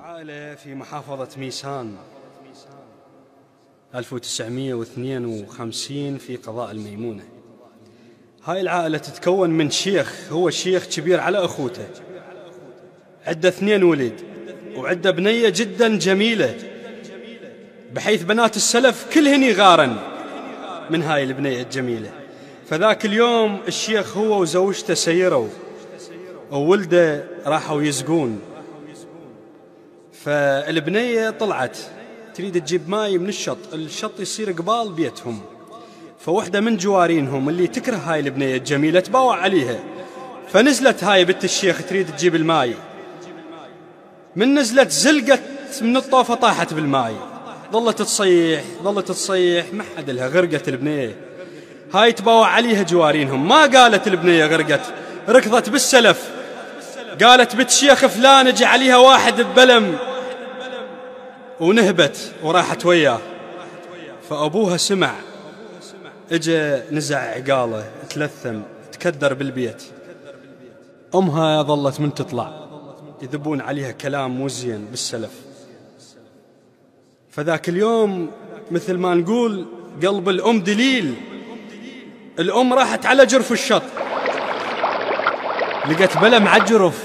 عائلة في محافظة ميسان 1952 في قضاء الميمونة. هاي العائلة تتكون من شيخ، هو الشيخ كبير على أخوته، عنده 2 ولد وعنده بنية جدا جميلة، بحيث بنات السلف كلهن يغارن من هاي البنية الجميلة. فذاك اليوم الشيخ هو وزوجته سيروا وولده راحوا يسقون، فالبنية طلعت تريد تجيب ماي من الشط يصير قبال بيتهم، فوحدة من جوارينهم اللي تكره هاي البنية الجميلة تباوع عليها، فنزلت هاي بنت الشيخ تريد تجيب الماي، من نزلت زلقت من الطوفة طاحت بالماي، ظلت تصيح ما حد لها، غرقت البنية. هاي تباوع عليها جوارينهم، ما قالت البنية غرقت، ركضت بالسلف قالت بنت الشيخ فلان اجى عليها واحد ببلم، ونهبت وراحت وياه. فأبوها سمع، اجى نزع عقاله تلثم تكدر بالبيت. أمها ظلت من تطلع يذبون عليها كلام مو زين بالسلف. فذاك اليوم مثل ما نقول قلب الأم دليل، الأم راحت على جرف الشط لقت بلم عالجرف،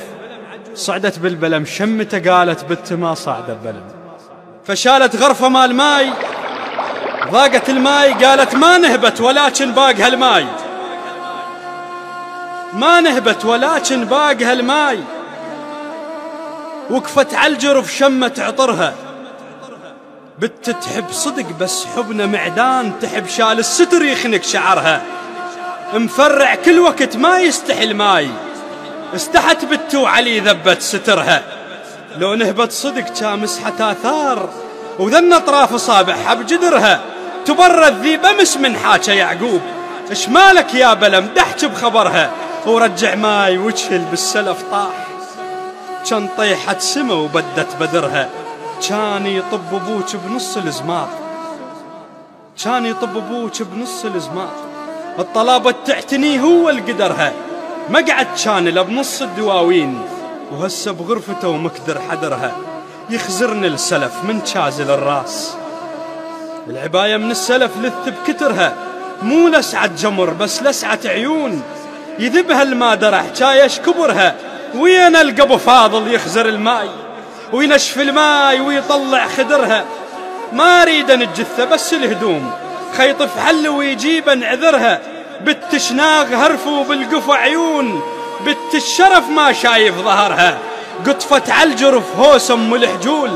صعدت بالبلم شمته قالت بنت ما صعدت بلم، فشالت غرفة مال ماي، ضاقت الماي قالت ما نهبت ولكن باق هالماي، ما نهبت ولكن باق هالماي. وقفت عالجرف شمت عطرها، بنت تحب صدق بس حبنا معدان، تحب شال الستر يخنق شعرها، مفرع كل وقت ما يستحي ماي، استحت بنت وعلي ذبت سترها. لو نهبت صدق كامسحت آثار، وذن اطراف اصابعها بجدرها، تبرد ذيب امس من حاجة يعقوب، اش مالك يا بلم دحج بخبرها، ورجع ماي وجهل بالسلف طاح، كان طيحت سما وبدت بدرها. كان يطب ابوك بنص الزمار، كان يطب ابوك بنص الزمار، الطلابة تعتني هو القدرها، مقعد كان له بنص الدواوين، وهسه بغرفته ومكدر حدرها. يخزرني السلف من شازل الراس، العباية من السلف لث بكترها، مو لسعة جمر بس لسعة عيون، يذبها المادرة حكايش كبرها. وين القبو فاضل يخزر الماي وينشف الماي ويطلع خدرها، ما اريد الجثة بس الهدوم، خيطف حل ويجيب نعذرها. بنت شناغ هرفوا بالقفا عيون، بنت الشرف ما شايف ظهرها، قطفت عالجرف هوس ام الحجول،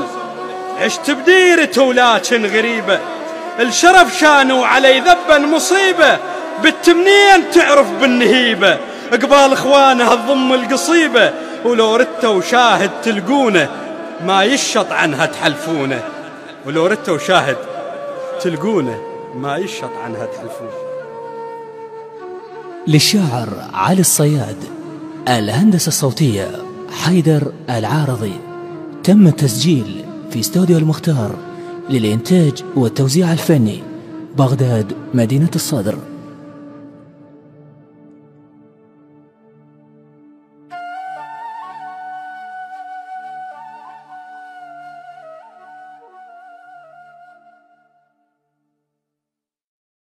عشت بديرته ولكن غريبة، الشرف شانوا علي ذبا مصيبة، بنت منين تعرف بالنهيبة، قبال اخوانها الضم القصيبة، ولو رتوا شاهد تلقونه ما يشط عنها تحلفونه، ولو رتوا شاهد تلقونه ما يشط عنها تحلفونه. للشاعر علي الصياد، الهندسة الصوتية حيدر العارضي، تم التسجيل في استوديو المختار للإنتاج والتوزيع الفني، بغداد مدينة الصدر.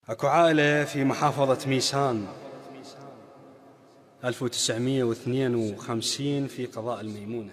اكو عائلة في محافظة ميسان 1952 في قضاء الميمونة.